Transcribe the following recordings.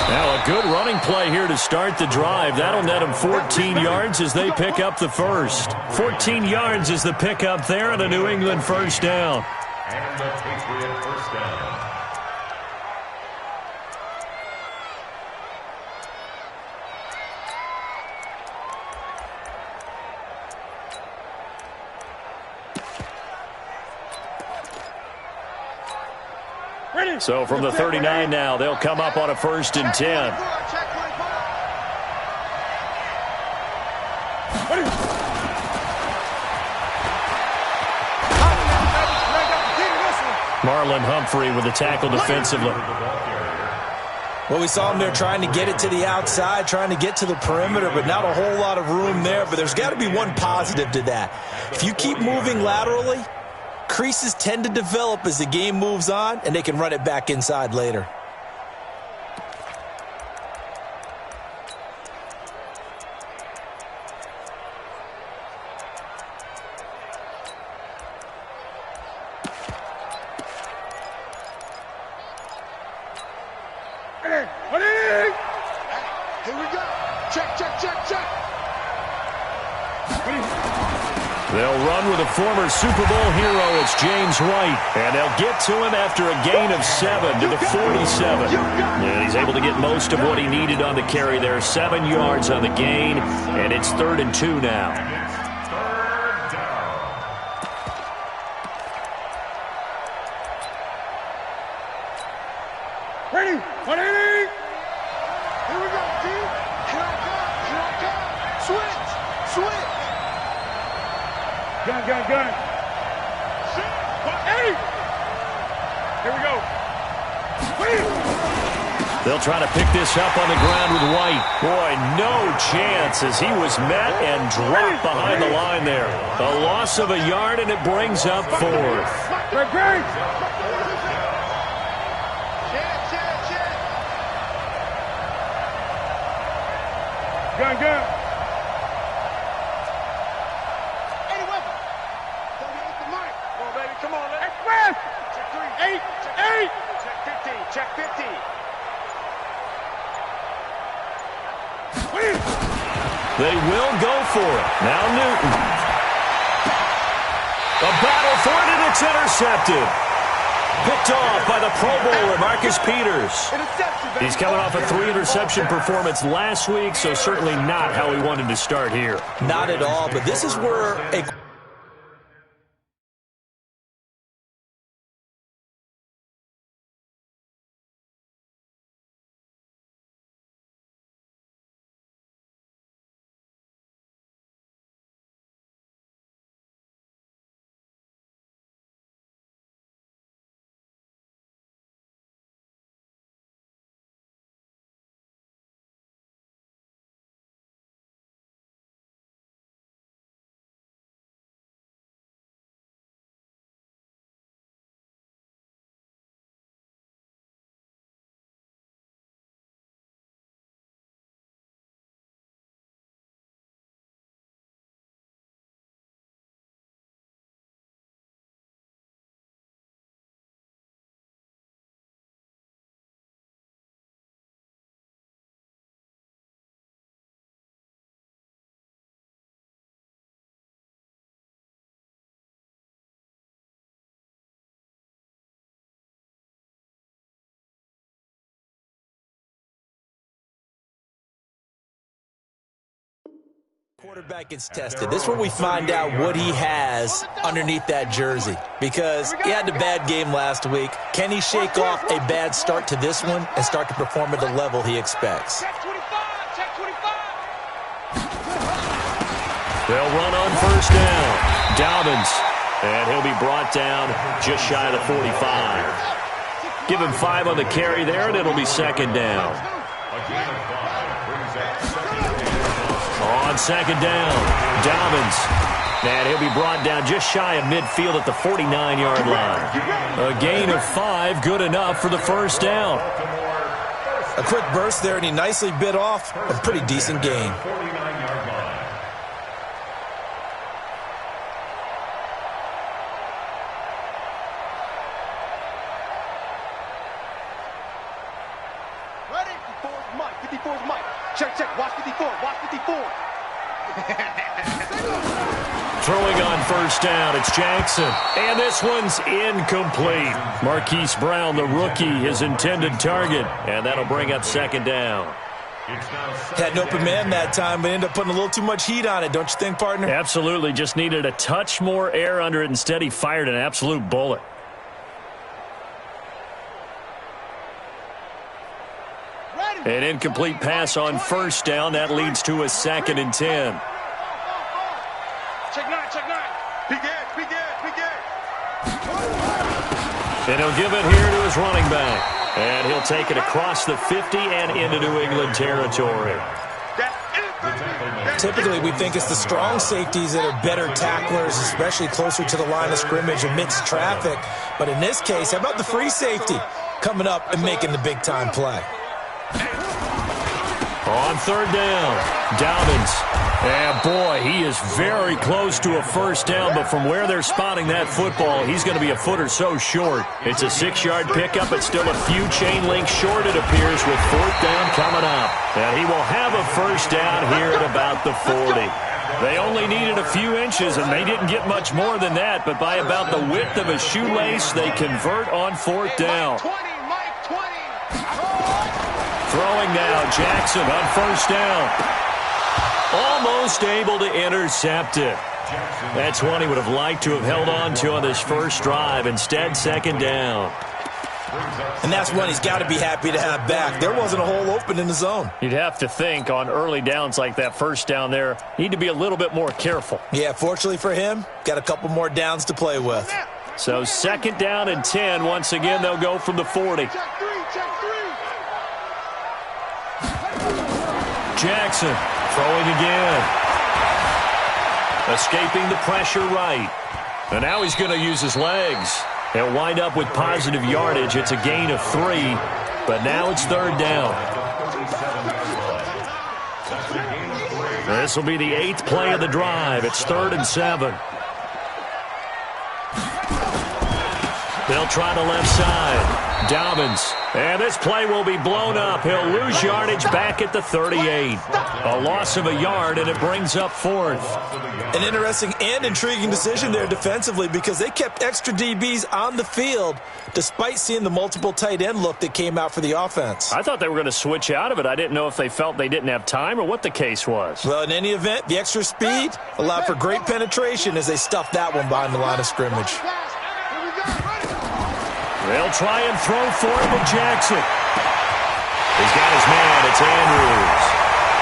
Now a good running play here to start the drive. That'll net them 14 yards as they pick up the first. 14 yards is the pickup there on a New England first down. And the Patriot first down. So from the 39 now, they'll come up on a 1st and 10. Marlon Humphrey with the tackle defensively. Well, we saw him there trying to get it to the outside, trying to get to the perimeter, but not a whole lot of room there. But there's got to be one positive to that. If you keep moving laterally, creases tend to develop as the game moves on, and they can run it back inside later. Here we go. Check, check, check, check. They'll run with a former Super Bowl hero. It's James White. And they'll get to him after a gain of 7 to the 47. And he's able to get most of what he needed on the carry there. 7 yards on the gain. And it's 3rd and 2 now. Ready? 180. Here we go, team. Here I come. Here I come. Switch. Switch. Gun, gun, gun. 180. Here we go. They'll try to pick this up on the ground with White. Boy, no chance as he was met and dropped behind the line there. A loss of a yard, and it brings up 4th. Gun, gun. 80 weapon. 38 the mic. Come on, baby. Come on, let's press. Check 3. 8. Check 8. Check 15. Check 15. They will go for it. Now Newton. A battle for it, and it's intercepted. Picked off by the Pro Bowler, Marcus Peters. He's coming off a 3-interception performance last week, so certainly not how he wanted to start here. Not at all, but this is where a quarterback gets tested. This is where we find out what he has underneath that jersey, because he had a bad game last week. Can he shake off a bad start to this one and start to perform at the level he expects? Check 25. Check 25. They'll run on 1st down. Dobbins. And he'll be brought down just shy of the 45. Give him 5 on the carry there, and it'll be 2nd down. On 2nd down, Dobbins. And he'll be brought down just shy of midfield at the 49-yard line. A gain of 5, good enough for the 1st down. A quick burst there, and he nicely bit off a pretty decent gain. 54's mic. Check, check. Watch 54. Watch 54. Throwing on first down, it's Jackson. And this one's incomplete. Marquise Brown, the rookie, his intended target. And that'll bring up second down. Had an open man that time, but ended up putting a little too much heat on it, don't you think, partner? Absolutely. Just needed a touch more air under it. Instead, he fired an absolute bullet. An incomplete pass on first down. That leads to a 2nd and 10. Check nine, check nine. Big edge, big edge, big edge. And he'll give it here to his running back. And he'll take it across the 50 and into New England territory. Typically, we think it's the strong safeties that are better tacklers, especially closer to the line of scrimmage amidst traffic. But in this case, how about the free safety coming up and making the big-time play? On third down, Dobbins. And boy, he is very close to a first down, but from where they're spotting that football, he's going to be a foot or so short. It's a 6-yard pickup, but still a few chain links short, it appears, with fourth down coming up. And he will have a first down here at about the 40. They only needed a few inches, and they didn't get much more than that, but by about the width of a shoelace, they convert on fourth down. Throwing now, Jackson on first down. Almost able to intercept it. That's one he would have liked to have held on to on this first drive. Instead, second down. And that's one he's got to be happy to have back. There wasn't a hole open in the zone. You'd have to think on early downs like that first down there, need to be a little bit more careful. Yeah, fortunately for him, got a couple more downs to play with. So second down and 10. Once again, they'll go from the 40. Check three, check three. Jackson throwing again. Escaping the pressure right. And now he's going to use his legs. He'll wind up with positive yardage. It's a gain of 3, but now it's third down. This will be the 8th play of the drive. It's 3rd and 7. They'll try the left side. Dobbins. And this play will be blown up. He'll lose yardage back at the 38. A loss of a yard, and it brings up 4th. An interesting and intriguing decision there defensively because they kept extra DBs on the field despite seeing the multiple tight end look that came out for the offense. I thought they were going to switch out of it. I didn't know if they felt they didn't have time or what the case was. Well, in any event, the extra speed allowed for great penetration as they stuffed that one behind the line of scrimmage. They'll try and throw for it with Jackson. He's got his man. It's Andrews.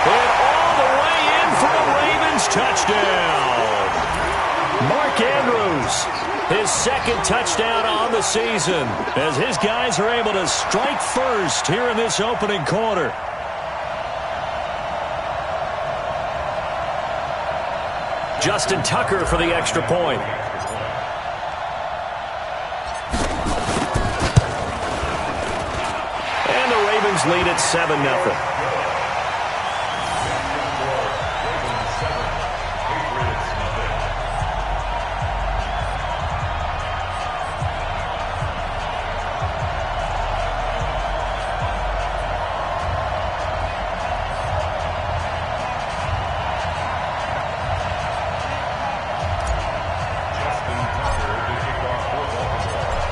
And all the way in for a Ravens touchdown. Mark Andrews, his 2nd touchdown on the season as his guys are able to strike first here in this opening quarter. Justin Tucker for the extra point. Lead at 7-0.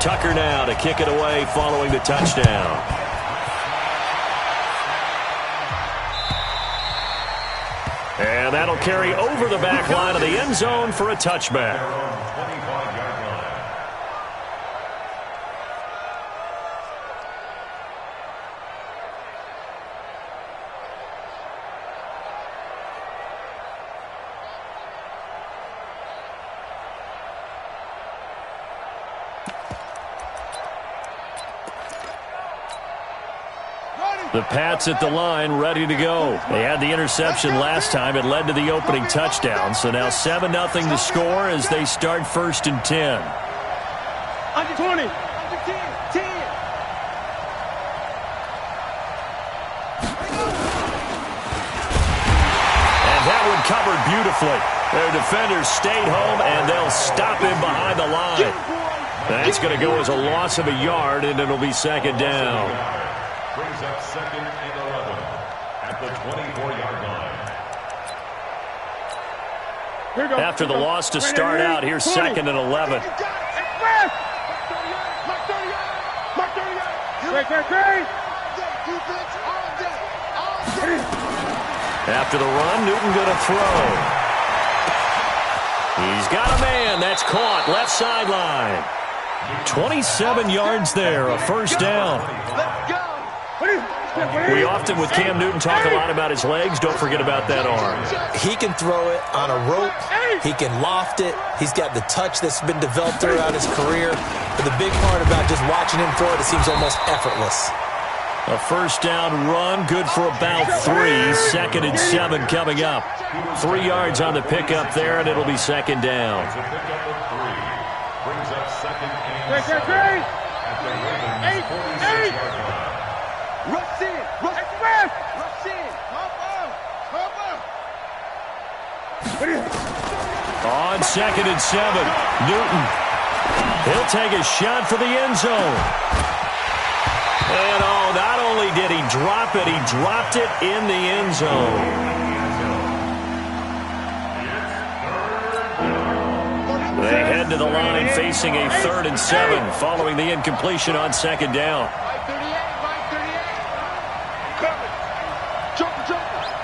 Tucker now to kick it away following the touchdown. And that'll carry over the back line of the end zone for a touchback. The Pats at the line, ready to go. They had the interception last time. It led to the opening touchdown. So now 7-0 to score as they start 1st and 10. Under 20. Under 10. 10. And that one covered beautifully. Their defenders stayed home, and they'll stop him behind the line. That's going to go as a loss of a yard, and it'll be second down. Brings up 2nd and 11. at the 24-yard line. After the loss to start out, here's 2nd and 11. After the run, Newton going to throw. He's got a man. That's caught. Left sideline. 27 yards there, a first down. We often, with Cam Newton, talk a lot about his legs. Don't forget about that arm. He can throw it on a rope. He can loft it. He's got the touch that's been developed throughout his career. But the big part about just watching him throw it, it seems almost effortless. A first down run, good for about 3. 2nd and 7 coming up. 3 yards on the pickup there, and it'll be 2nd down. It's a pickup of 3. Brings up 2nd and 7 at the Ravens' 46-yard line. Rush in! Rush in! Rush in! On 2nd and 7, Newton. He'll take a shot for the end zone. And not only did he drop it, he dropped it in the end zone. They head to the line facing a 3rd and 7 following the incompletion on 2nd down.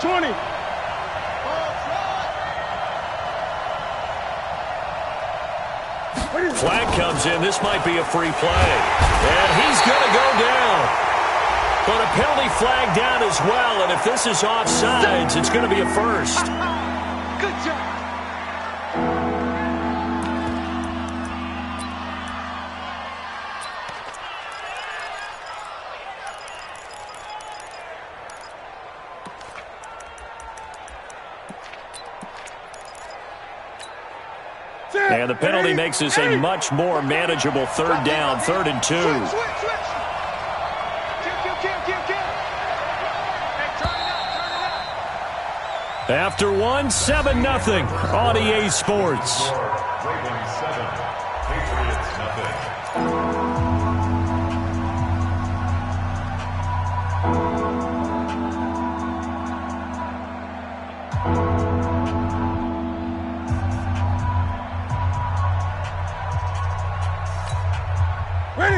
20. Flag comes in. This might be a free play. And he's going to go down. But a penalty flag down as well. And if this is offsides, it's going to be a first. Good job. And the penalty makes this a much more manageable 3rd down, 3rd and 2. After 1, 7-0 on EA Sports. Ravens 7, Patriots nothing.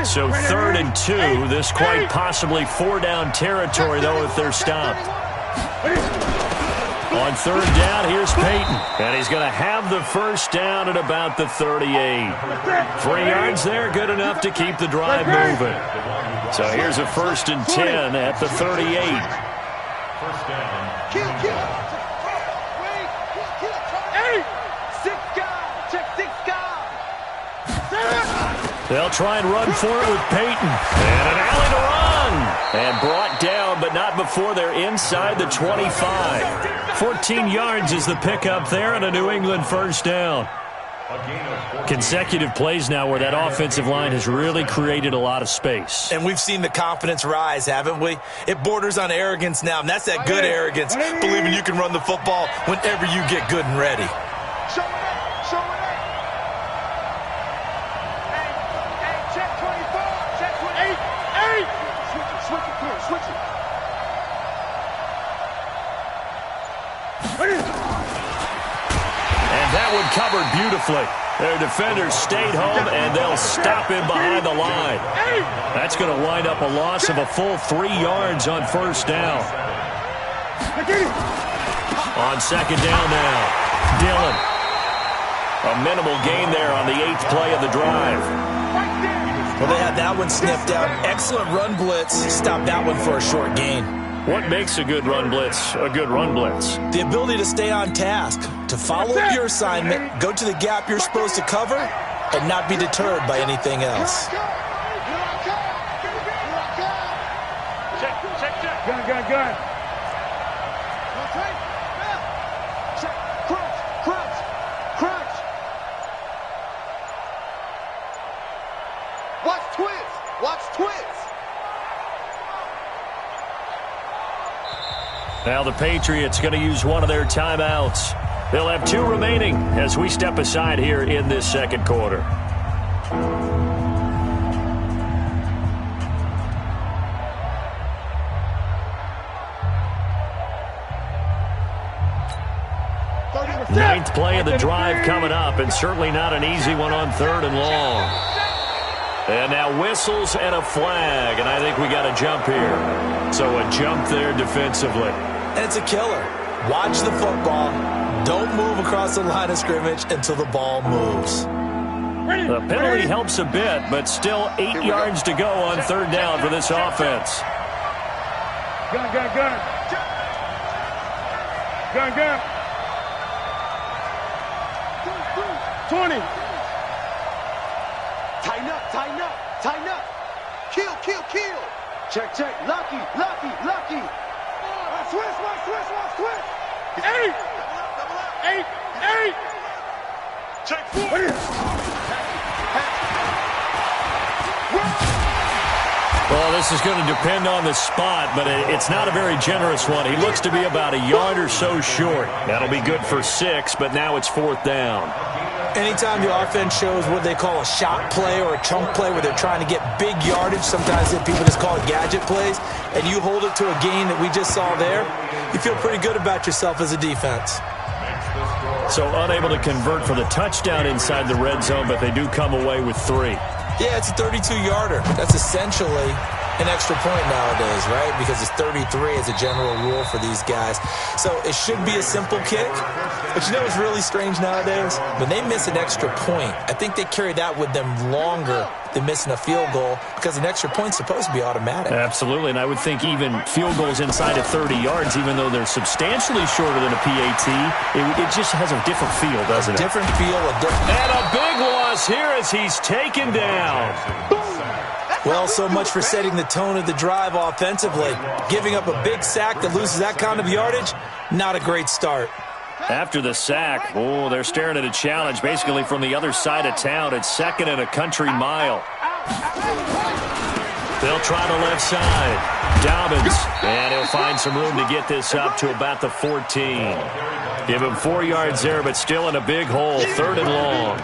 So 3rd and 2, this quite possibly 4-down territory, though, if they're stopped. On 3rd down, here's Peyton. And he's going to have the first down at about the 38. 3 yards there, good enough to keep the drive moving. So here's a 1st and 10 at the 38. First down. They'll try and run for it with Peyton. And an alley to run. And brought down, but not before they're inside the 25. 14 yards is the pickup there, and a New England first down. Consecutive plays now where that offensive line has really created a lot of space. And we've seen the confidence rise, haven't we? It borders on arrogance now, and that's that good arrogance, believing you can run the football whenever you get good and ready. And that one covered beautifully. Their defenders stayed home, and they'll stop him behind the line. That's going to wind up a loss of a full 3 yards on first down. On 2nd down now, Dillon. A minimal gain there on the 8th play of the drive. Well, they had that one sniffed out. Excellent run blitz. Stopped that one for a short gain. What makes a good run blitz a good run blitz? The ability to stay on task, to follow your assignment, go to the gap you're supposed to cover, and not be deterred by anything else. Gun. Crunch. Watch twins. Now the Patriots going to use one of their timeouts. They'll have 2 remaining as we step aside here in this second quarter. Ninth play of the drive coming up, and certainly not an easy one on 3rd and long. And now whistles and a flag, and I think we got a jump here. So a jump there defensively. And it's a killer. Watch the football. Don't move across the line of scrimmage until the ball moves. The penalty helps a bit, but still 8 yards to go on 3rd down for this offense. Gun. Gun. 20. Tighten up. Kill. Check. Lucky. Switch. 8. Check 4. Well, this is going to depend on the spot, but it's not a very generous one. He looks to be about a yard or so short. That'll be good for 6, but now it's 4th down. Anytime the offense shows what they call a shot play or a chunk play where they're trying to get big yardage, sometimes people just call it gadget plays, and you hold it to a gain that we just saw there, you feel pretty good about yourself as a defense. So unable to convert for the touchdown inside the red zone, but they do come away with 3. Yeah, it's a 32-yarder. That's essentially an extra point nowadays, right? Because it's 33 as a general rule for these guys. So it should be a simple kick. But you know what's really strange nowadays? When they miss an extra point, I think they carry that with them longer than missing a field goal because an extra point's supposed to be automatic. Absolutely, and I would think even field goals inside of 30 yards, even though they're substantially shorter than a PAT, it just has a different feel, doesn't it? Different feel, And a big loss here as he's taken down. Well, so much for setting the tone of the drive offensively. Giving up a big sack that loses that kind of yardage, not a great start. After the sack, they're staring at a challenge basically from the other side of town. It's 2nd and a country mile. They'll try the left side. Dobbins, and he'll find some room to get this up to about the 14. Give him 4 yards there, but still in a big hole, 3rd and long.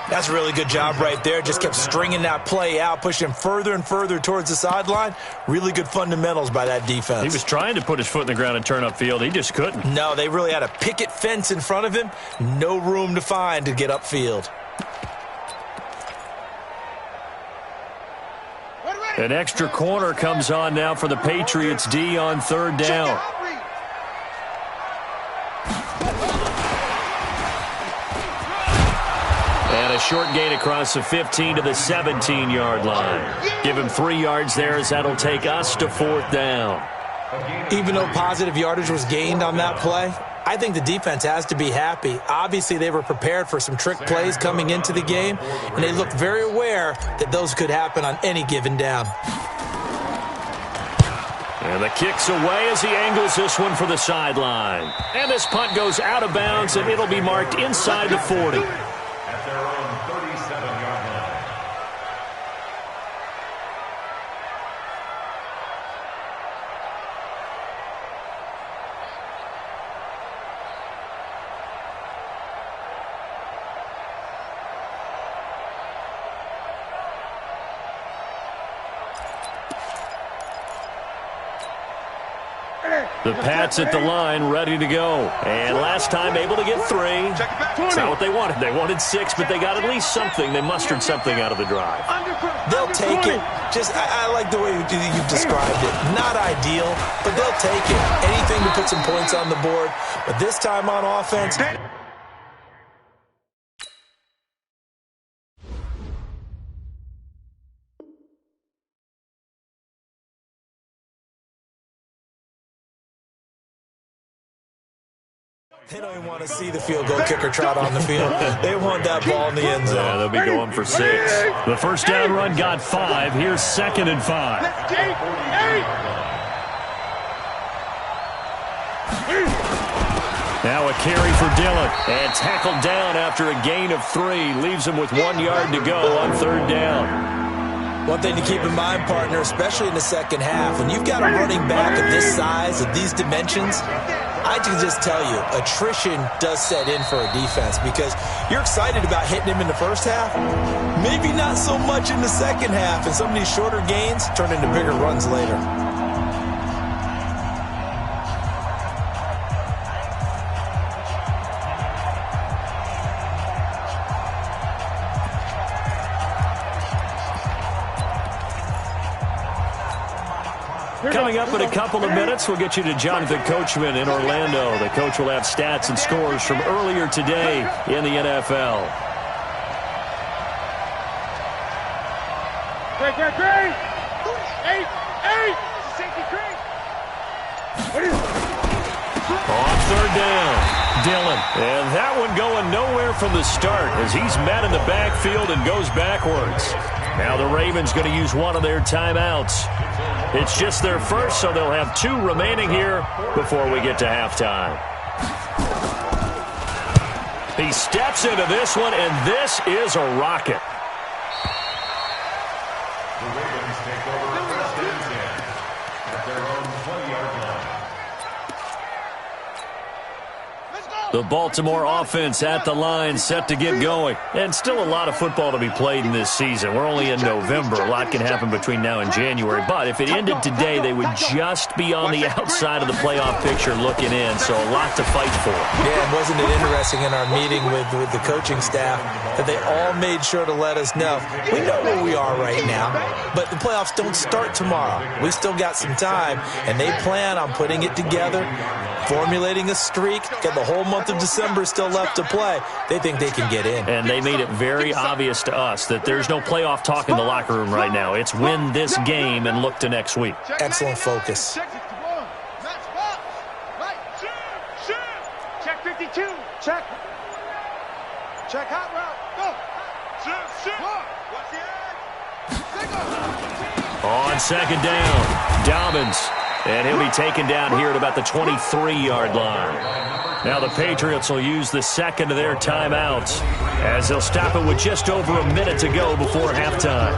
That's a really good job right there. Just kept stringing that play out, pushing him further and further towards the sideline. Really good fundamentals by that defense. He was trying to put his foot in the ground and turn upfield. He just couldn't. No, they really had a picket fence in front of him. No room to find to get upfield. An extra corner comes on now for the Patriots D on 3rd down. And a short gain across the 15 to the 17-yard line. Give him 3 yards there as that'll take us to 4th down. Even though positive yardage was gained on that play, I think the defense has to be happy. Obviously, they were prepared for some trick plays coming into the game, and they looked very aware that those could happen on any given down. And the kick's away as he angles this one for the sideline. And this punt goes out of bounds, and it'll be marked inside the 40. At their own 37-yard line. The Pats at the line, ready to go. And last time able to get 3. That's not what they wanted. They wanted 6, but they got at least something. They mustered something out of the drive. They'll take it. I like the way you've described it. Not ideal, but they'll take it. Anything to put some points on the board. But this time on offense, they don't even want to see the field goal kicker trot on the field. They want that ball in the end zone. Yeah, they'll be going for 6. The first down run got 5. Here's 2nd and 5. Now a carry for Dillon. And tackled down after a gain of 3. Leaves him with 1 yard to go on 3rd down. One thing to keep in mind, partner, especially in the second half, when you've got a running back of this size, of these dimensions, I can just tell you, attrition does set in for a defense because you're excited about hitting him in the first half, maybe not so much in the second half, and some of these shorter gains turn into bigger runs later. Coming up in a couple of minutes, we'll get you to Jonathan Coachman in Orlando. The coach will have stats and scores from earlier today in the NFL. Great. 8. Safety great. On third down, Dillon. And that one going nowhere from the start as he's met in the backfield and goes backwards. Now the Ravens going to use one of their timeouts. It's just their first, so they'll have 2 remaining here before we get to halftime. He steps into this one, and this is a rocket. The Ravens take over first and 10 at their own 20-yard line. The Baltimore offense at the line, set to get going. And still a lot of football to be played in this season. We're only in November. A lot can happen between now and January. But if it ended today, they would just be on the outside of the playoff picture looking in. So a lot to fight for. Yeah, and wasn't it interesting in our meeting with the coaching staff that they all made sure to let us know, we know where we are right now, but the playoffs don't start tomorrow. We still got some time, and they plan on putting it together, formulating a streak, got the whole month of December still left to play. They think they can get in. And they made it very obvious to us that there's no playoff talk in the locker room right now. It's win this game and look to next week. Excellent focus. Check 52. Check hot route. Go. On second down, Dobbins. And he'll be taken down here at about the 23-yard line. Now the Patriots will use the second of their timeouts as they'll stop it with just over a minute to go before halftime.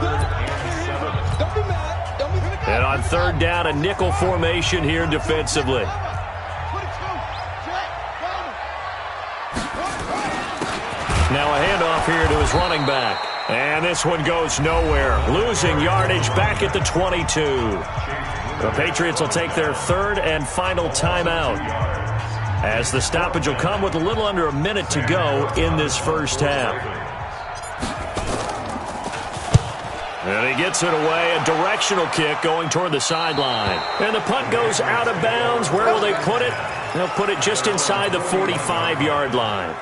And on third down, a nickel formation here defensively. Now a handoff here to his running back. And this one goes nowhere. Losing yardage back at the 22. The Patriots will take their third and final timeout as the stoppage will come with a little under a minute to go in this first half. And he gets it away, a directional kick going toward the sideline. And the punt goes out of bounds. Where will they put it? They'll put it just inside the 45-yard line.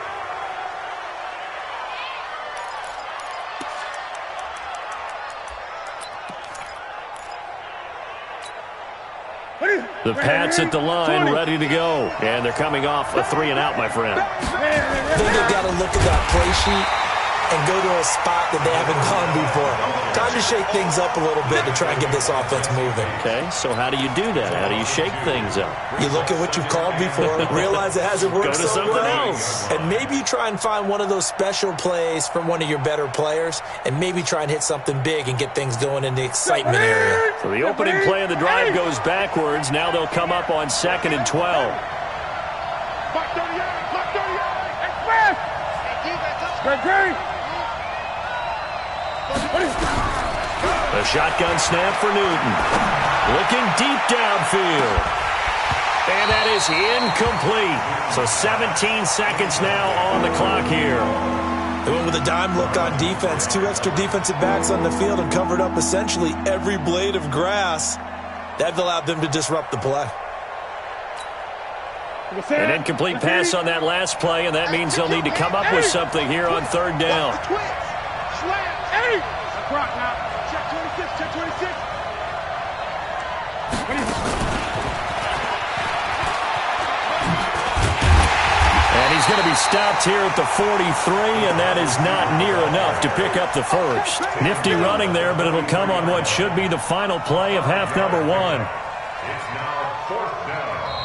The Pats at the line, ready to go. And they're coming off a 3-and-out, my friend. I think they've got to look at that play sheet and go to a spot that they haven't gone before. Time to shake things up a little bit to try and get this offense moving. Okay, so how do you do that? How do you shake things up? You look at what you've called before, realize it hasn't worked Go to so something well, else. and maybe you try and find one of those special plays from one of your better players, and maybe try and hit something big and get things going in the excitement area. So the opening play of the drive goes backwards. Now they'll come up on 2nd and 12. Great. A shotgun snap for Newton. Looking deep downfield. And that is incomplete. So 17 seconds now on the clock here. They went with a dime look on defense. 2 extra defensive backs on the field and covered up essentially every blade of grass. That allowed them to disrupt the play. An incomplete pass on that last play, and that means they'll need to come up with something here on third down. And he's going to be stopped here at the 43, and that is not near enough to pick up the first. Nifty running there, but it'll come on what should be the final play of half number 1.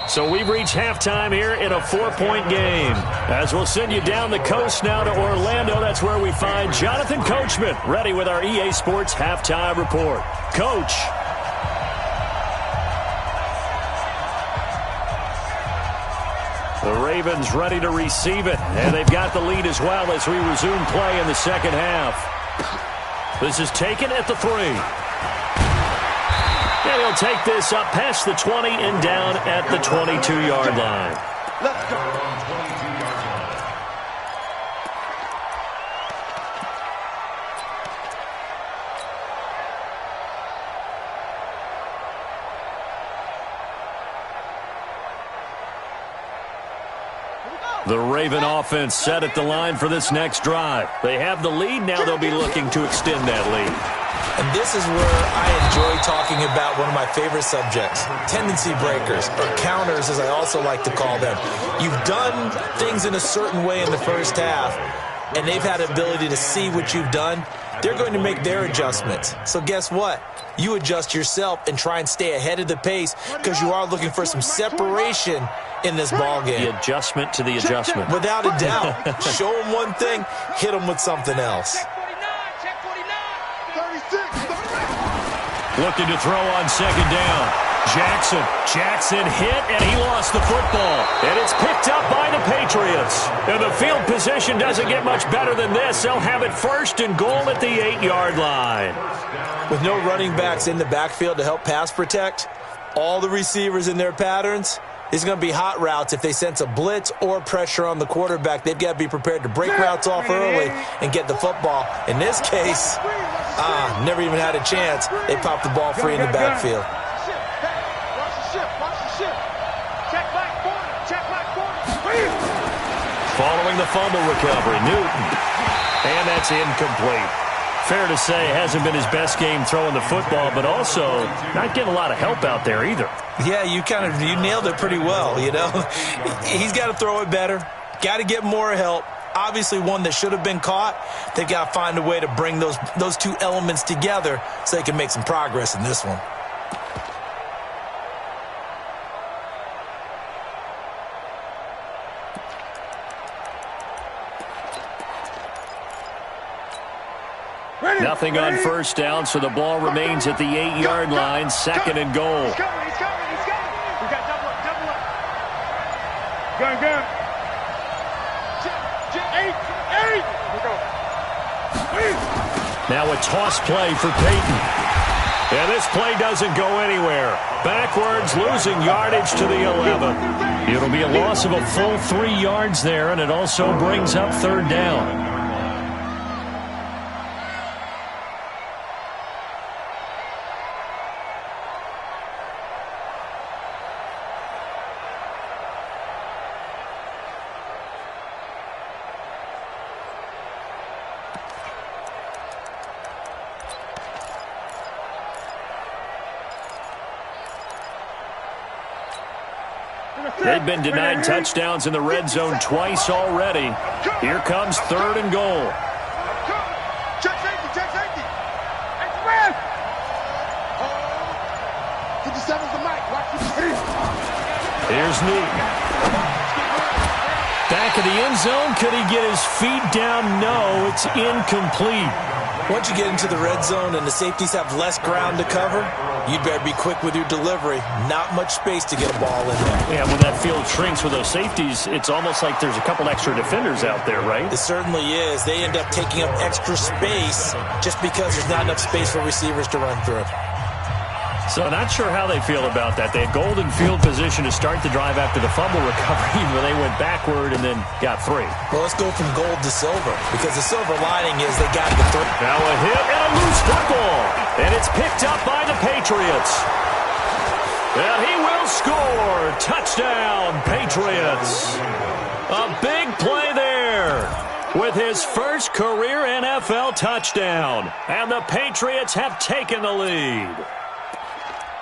So we've reached halftime here in a 4-point game. As we'll send you down the coast now to Orlando, that's where we find Jonathan Coachman, ready with our EA Sports Halftime Report. Coach. The Ravens ready to receive it, and they've got the lead as well as we resume play in the second half. This is taken at the 3. And he'll take this up past the 20 and down at the 22-yard line. Let's go. The Raven offense set at the line for this next drive. They have the lead. Now they'll be looking to extend that lead. And this is where I enjoy talking about one of my favorite subjects, tendency breakers, or counters as I also like to call them. You've done things in a certain way in the first half, and they've had the ability to see what you've done. They're going to make their adjustments. So guess what? You adjust yourself and try and stay ahead of the pace because you are looking for some separation in this ball game. The adjustment to the adjustment. Without a doubt. Show them one thing, hit them with something else. Looking to throw on second down. Jackson hit, and he lost the football. And it's picked up by the Patriots. And the field position doesn't get much better than this. They'll have it first and goal at the 8-yard line. With no running backs in the backfield to help pass protect, all the receivers in their patterns, it's going to be hot routes. If they sense a blitz or pressure on the quarterback, they've got to be prepared to break routes off early and get the football. In this case, never even had a chance. They popped the ball free in the backfield. Following the fumble recovery, Newton. And that's incomplete. Fair to say, hasn't been his best game throwing the football, but also not getting a lot of help out there either. Yeah, you nailed it pretty well, you know. He's got to throw it better, got to get more help. Obviously one that should have been caught. They've got to find a way to bring those two elements together so they can make some progress in this one. Nothing on first down, so the ball remains at the 8-yard line, second and goal. He's coming. We got double up. Gun. Eight. Now a toss play for Peyton. And this play doesn't go anywhere. Backwards, losing yardage to the 11. It'll be a loss of a full 3 yards there, and it also brings up third down. They've been denied touchdowns in the red zone twice already. Here comes third and goal. Check safety. Express. 57's the mic. Watch the Here's Newton. Back of the end zone. Could he get his feet down? No, it's incomplete. Once you get into the red zone and the safeties have less ground to cover, you better be quick with your delivery. Not much space to get a ball in there. Yeah, when that field shrinks with those safeties, it's almost like there's a couple extra defenders out there, right? It certainly is. They end up taking up extra space just because there's not enough space for receivers to run through. So not sure how they feel about that. They had golden field position to start the drive after the fumble recovery, but they went backward and then got 3. Well, let's go from gold to silver, because the silver lining is they got the 3. Now a hit and a loose football, and it's picked up by the Patriots. And he will score. Touchdown, Patriots. A big play there with his first career NFL touchdown, and the Patriots have taken the lead.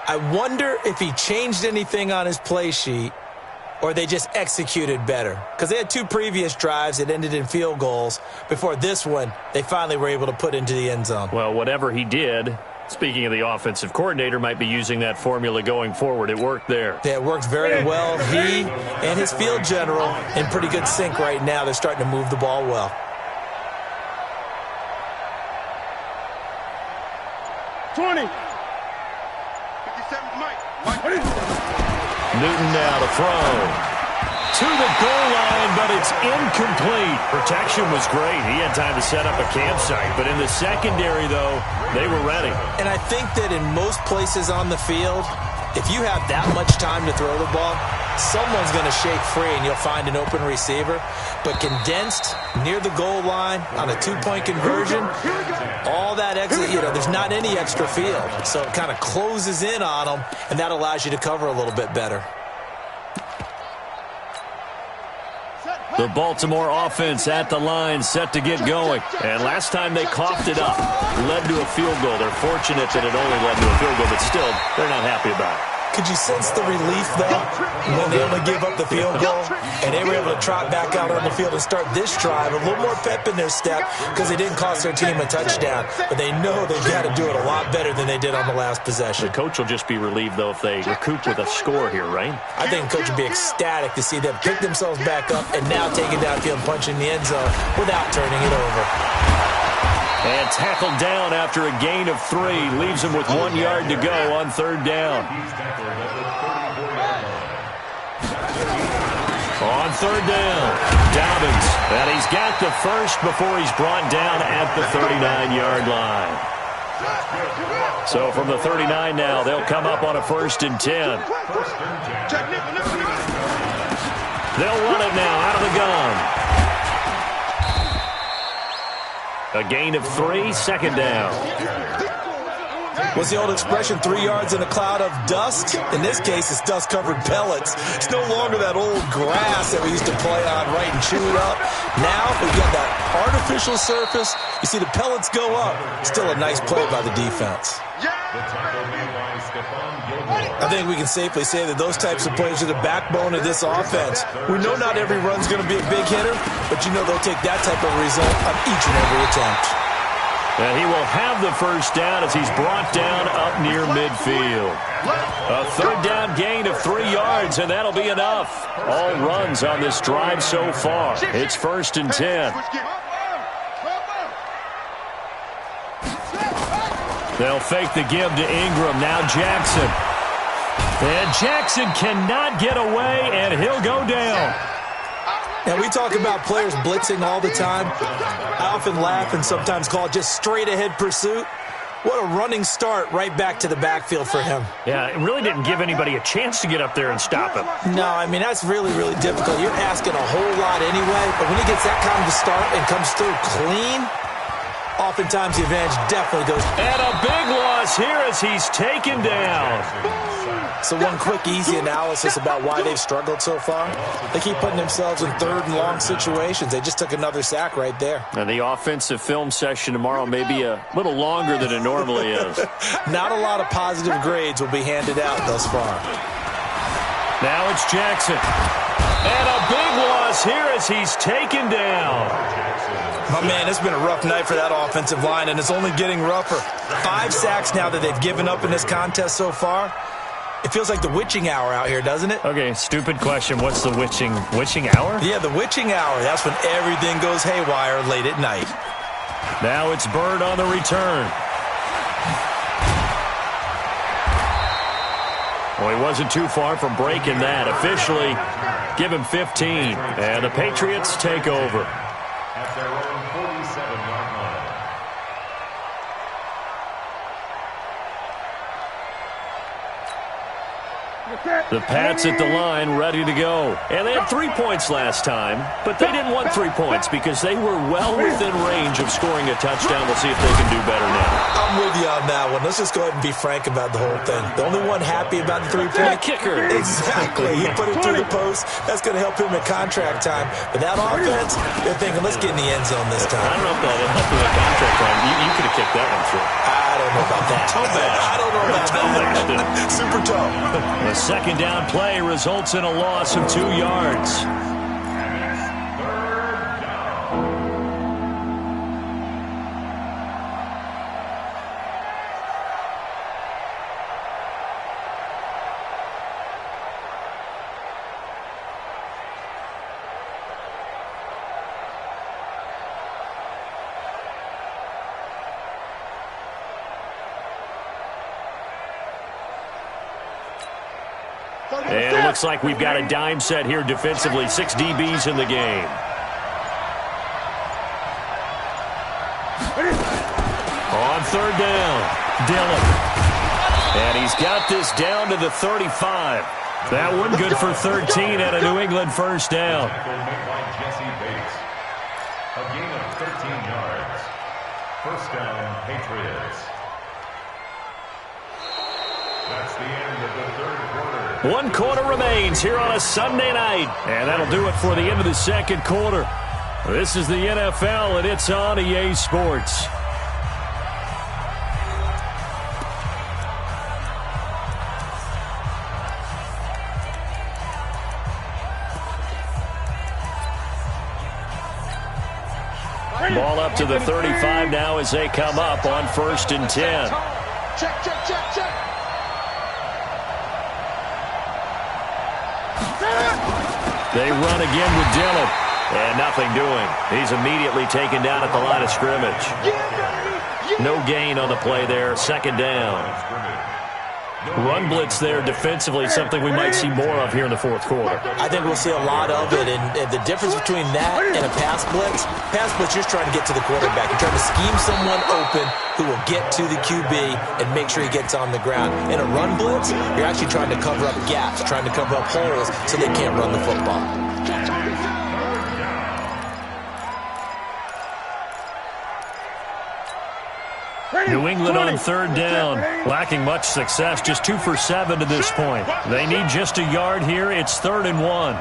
I wonder if he changed anything on his play sheet or they just executed better. Because they had 2 previous drives that ended in field goals. Before this one, they finally were able to put into the end zone. Well, whatever he did, speaking of the offensive coordinator, might be using that formula going forward. It worked there. Yeah, it worked very well. He and his field general in pretty good sync right now. They're starting to move the ball well. Newton now to throw. To the goal line, but it's incomplete. Protection was great. He had time to set up a campsite. But in the secondary, though, they were ready. And I think that in most places on the field, if you have that much time to throw the ball, someone's going to shake free and you'll find an open receiver. But condensed near the goal line on a 2-point conversion, all that exit, there's not any extra field. So it kind of closes in on them, and that allows you to cover a little bit better. The Baltimore offense at the line, set to get going. And last time they coughed it up, led to a field goal. They're fortunate that it only led to a field goal, but still, they're not happy about it. Could you sense the relief, though, when they only gave up the field goal and they were able to trot back out on the field and start this drive? A little more pep in their step because they didn't cost their team a touchdown. But they know they've got to do it a lot better than they did on the last possession. The coach will just be relieved, though, if they recoup with a score here, right? I think the coach would be ecstatic to see them pick themselves back up and now take it downfield and punch in the end zone without turning it over. And tackled down after a gain of 3. Leaves him with 1 yard to go on third down. On third down, Dobbins. And he's got the first before he's brought down at the 39-yard line. So from the 39 now, they'll come up on a 1st and 10. They'll run it now out of the gun. A gain of 3, second down. What's the old expression, 3 yards in a cloud of dust? In this case, it's dust-covered pellets. It's no longer that old grass that we used to play on, right, and chew it up. Now, we've got that artificial surface. You see the pellets go up. Still a nice play by the defense. I think we can safely say that those types of plays are the backbone of this offense. We know not every run's going to be a big hitter, but you know they'll take that type of result on each and every attempt. And he will have the first down as he's brought down up near midfield. A third down gain of 3 yards, and that'll be enough. All runs on this drive so far. It's 1st and 10. They'll fake the give to Ingram. Now Jackson. And Jackson cannot get away, and he'll go down. Now, we talk about players blitzing all the time. I often laugh and sometimes call it just straight-ahead pursuit. What a running start right back to the backfield for him. Yeah, it really didn't give anybody a chance to get up there and stop him. No, I mean, that's really, really difficult. You're asking a whole lot anyway, but when he gets that kind of a start and comes through clean, oftentimes the advantage definitely goes. And a big loss here as he's taken down. So one quick, easy analysis about why they've struggled so far. They keep putting themselves in third and long situations. They just took another sack right there. And the offensive film session tomorrow may be a little longer than it normally is. Not a lot of positive grades will be handed out thus far. Now it's Jackson. And a big loss here as he's taken down. My man, it's been a rough night for that offensive line, and it's only getting rougher. 5 sacks now that they've given up in this contest so far. It feels like the witching hour out here, doesn't it? Okay, stupid question. What's the witching hour? Yeah, the witching hour. That's when everything goes haywire late at night. Now it's Bird on the return. Well, he wasn't too far from breaking that. Officially, give him 15. And the Patriots take over. At their own 47-yard line. The Pats at the line, ready to go. And they had 3 points last time, but they didn't want 3 points because they were well within range of scoring a touchdown. We'll see if they can do better now. I'm with you on that one. Let's just go ahead and be frank about the whole thing. The only one happy about the 3-point kicker. Exactly. He put it through the post. That's going to help him at contract time. But that offense, they're thinking, let's get in the end zone this time. I don't know if that'll help him at contract time. You could have kicked that one through. I don't know about that. I don't know about that. Super tough. The second down play results in a loss of 2 yards. And it looks like we've got a dime set here defensively. 6 DBs in the game. On third down, Dillon. And he's got this down to the 35. That one good for 13 at a New England first down. A gain of 13 yards. First down, Patriots. That's the end of the third quarter. One quarter remains here on a Sunday night. And that'll do it for the end of the second quarter. This is the NFL, and it's on EA Sports. Ball up to the 35 now as they come up on 1st and 10. Check, check, check, check. They run again with Dillon. And nothing doing. He's immediately taken down at the line of scrimmage. No gain on the play there. 2nd down. Run blitz there defensively, something we might see more of here in the 4th quarter. I think we'll see a lot of it, and the difference between that and a pass blitz, you're just trying to get to the quarterback. You're trying to scheme someone open who will get to the QB and make sure he gets on the ground. In a run blitz, you're actually trying to cover up gaps, trying to cover up holes so they can't run the football. New England on 3rd down, lacking much success, just 2 for 7 to this point. They need just a yard here. It's 3rd and 1. On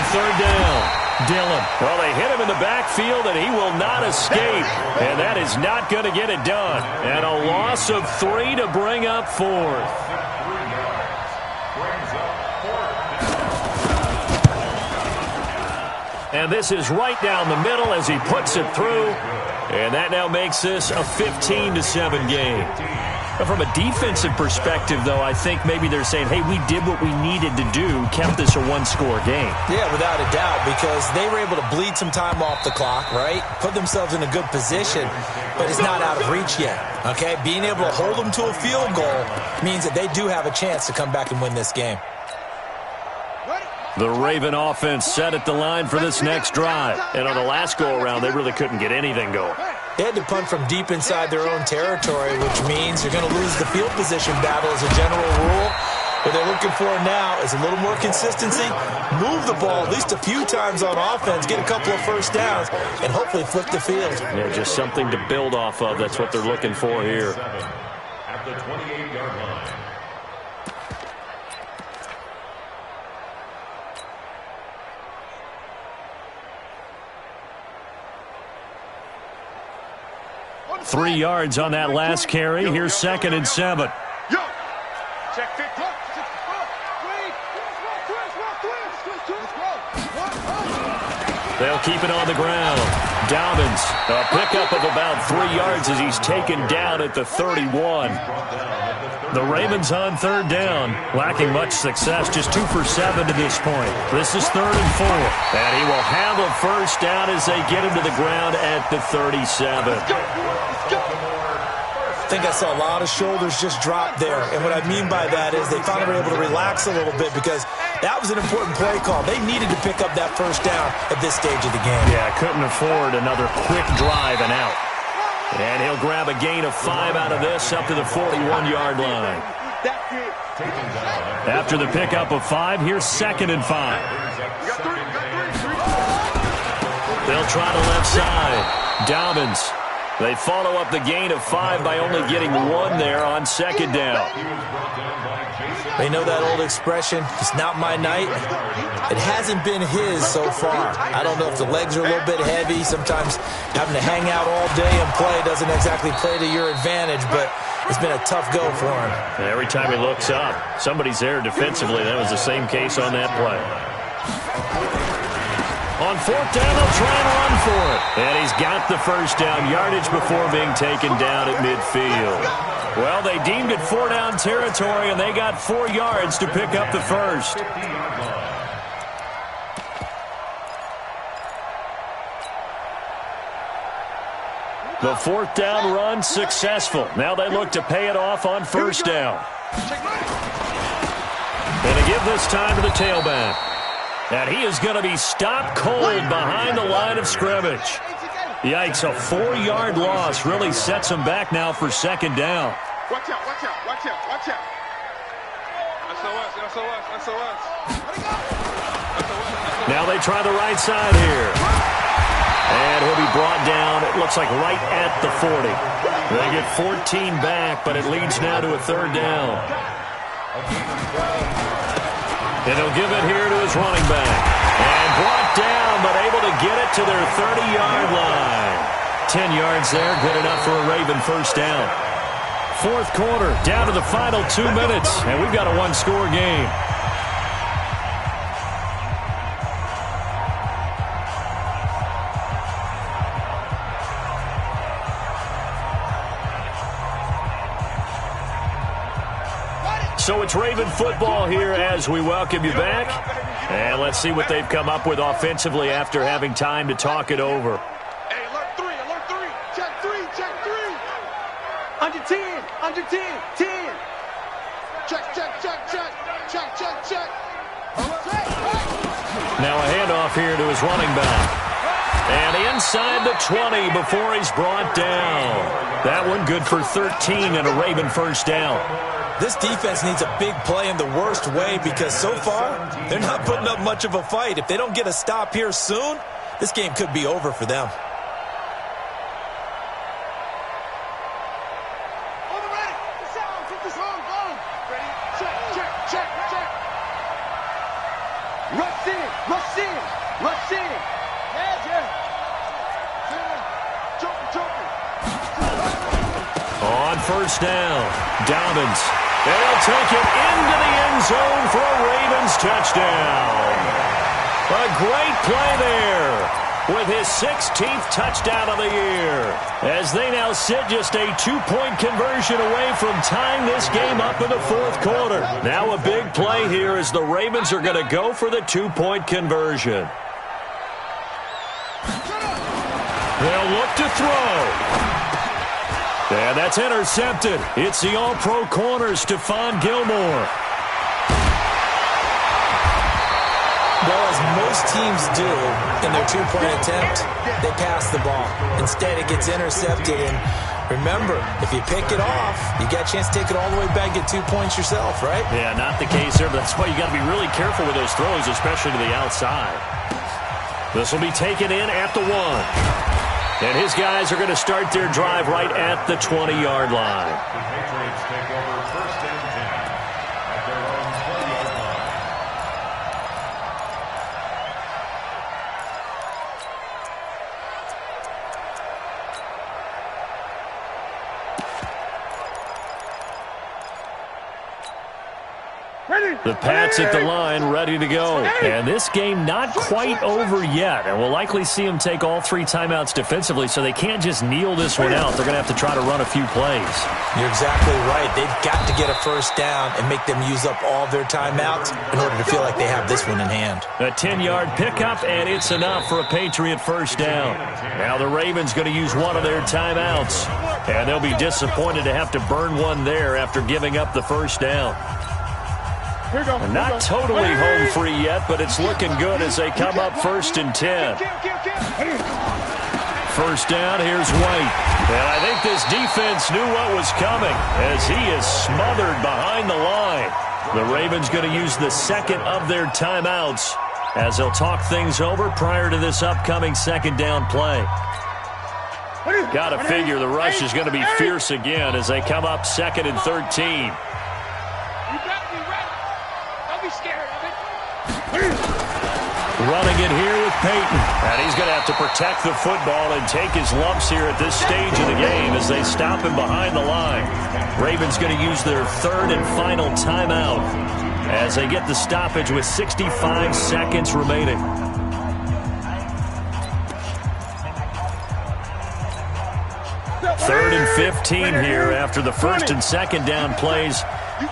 3rd down, Dillon. Well, they hit him in the backfield, and he will not escape. And that is not going to get it done. And a loss of 3 to bring up 4th. And this is right down the middle as he puts it through. And that now makes this a 15-7 game. But from a defensive perspective, though, I think maybe they're saying, hey, we did what we needed to do, kept this a one-score game. Yeah, without a doubt, because they were able to bleed some time off the clock, right? Put themselves in a good position, but it's not out of reach yet, okay? Being able to hold them to a field goal means that they do have a chance to come back and win this game. The Raven offense set at the line for this next drive. And on the last go-around, they really couldn't get anything going. They had to punt from deep inside their own territory, which means they're going to lose the field position battle as a general rule. What they're looking for now is a little more consistency, move the ball at least a few times on offense, get a couple of first downs, and hopefully flip the field. Yeah, just something to build off of. That's what they're looking for here. At the 28-yard line. Three yards on that last carry. Here's 2nd and 7. Check 50. They'll keep it on the ground. Dobbins, a pickup of about 3 yards as he's taken down at the 31. The Ravens on 3rd down, lacking much success, just 2 for 7 to this point. This is 3rd and 4, and he will have a first down as they get him to the ground at the 37. I think I saw a lot of shoulders just drop there, and what I mean by that is they finally were able to relax a little bit because that was an important play call. They needed to pick up that first down at this stage of the game. Yeah, couldn't afford another quick drive and out. And he'll grab a gain of 5 out of this up to the 41-yard line. After the pickup of 5, here's 2nd and 5. They'll try the left side. Dobbins. They follow up the gain of 5 by only getting 1 there on 2nd down. They know that old expression, it's not my night. It hasn't been his so far. I don't know if the legs are a little bit heavy. Sometimes having to hang out all day and play doesn't exactly play to your advantage, but it's been a tough go for him. Every time he looks up, somebody's there defensively. That was the same case on that play. On 4th down, they'll try and run for it. And he's got the first down yardage before being taken down at midfield. Well, they deemed it 4-down territory, and they got 4 yards to pick up the first. The 4th down run successful. Now they look to pay it off on 1st down. And to give this time to the tailback. And he is going to be stopped cold behind the line of scrimmage. Yikes, a 4-yard loss really sets him back now for 2nd down. Watch out, watch out, watch out, watch out. SOS. Now they try the right side here. And he'll be brought down it. Looks like right at the 40. They get 14 back, but it leads now to a third down. And he'll give it here to his running back. And brought down, but able to get it to their 30-yard line. 10 yards there, good enough for a Raven first down. Fourth quarter, down to the final 2 minutes, and we've got a one-score game. So it's Raven football here as we welcome you back. And let's see what they've come up with offensively after having time to talk it over. Hey, alert three. Check three. Under 10, 10. Check. Now a handoff here to his running back. And inside the 20 before he's brought down. That one good for 13 and a Raven first down. This defense needs a big play in the worst way because so far, they're not putting up much of a fight. If they don't get a stop here soon, this game could be over for them. Rush in. On first down, Dobbins. They'll take it into the end zone for a Ravens touchdown. A great play there with his 16th touchdown of the year. As they now sit just a 2-point conversion away from tying this game up in the fourth quarter. Now a big play here as the Ravens are going to go for the 2-point conversion. They'll look to throw. And that's intercepted. It's the all-pro corner, Stephon Gilmore. Well, as most teams do in their 2-point attempt, they pass the ball. Instead, it gets intercepted. And remember, if you pick it off, you got a chance to take it all the way back, get 2 points yourself, right? Yeah, not the case there, but that's why you got to be really careful with those throws, especially to the outside. This will be taken in at the 1. And his guys are going to start their drive right at the 20-yard line. The Patriots take over first and 10 at their own 20-yard line. The Pats at the line, ready to go. And this game not quite over yet. And we'll likely see them take all 3 timeouts defensively, so they can't just kneel this one out. They're going to have to try to run a few plays. You're exactly right. They've got to get a first down and make them use up all their timeouts in order to feel like they have this one in hand. A 10-yard pickup, and it's enough for a Patriot first down. Now the Ravens going to use one of their timeouts. And they'll be disappointed to have to burn one there after giving up the first down. Not totally home free yet, but it's looking good as they come up first and 10. First down, here's White. And I think this defense knew what was coming as he is smothered behind the line. The Ravens going to use the second of their timeouts as they'll talk things over prior to this upcoming second down play. Got to figure the rush is going to be fierce again as they come up second and 13. Running it here with Peyton. And he's going to have to protect the football and take his lumps here at this stage of the game as they stop him behind the line. Ravens going to use their third and final timeout as they get the stoppage with 65 seconds remaining. Third and 15 here after the first and second down plays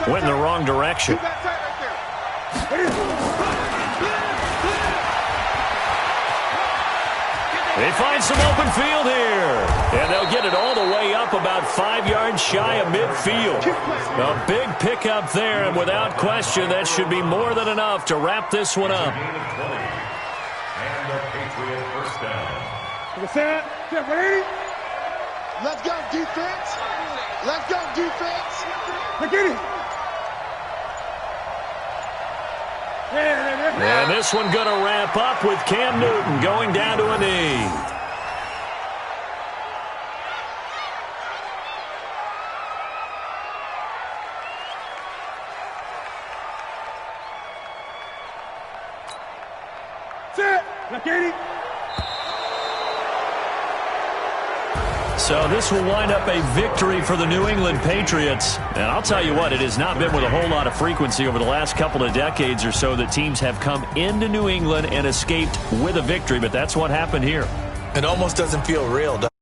went in the wrong direction. They find some open field here. And they'll get it all the way up about 5 yards shy of midfield. A big pickup there, and without question, that should be more than enough to wrap this one up. And the Patriot first down. Let's go, defense. Let's go, defense. Get it. And this one going to wrap up with Cam Newton going down to a knee. So this will wind up a victory for the New England Patriots. And I'll tell you what, it has not been with a whole lot of frequency over the last couple of decades or so that teams have come into New England and escaped with a victory. But that's what happened here. It almost doesn't feel real, does it?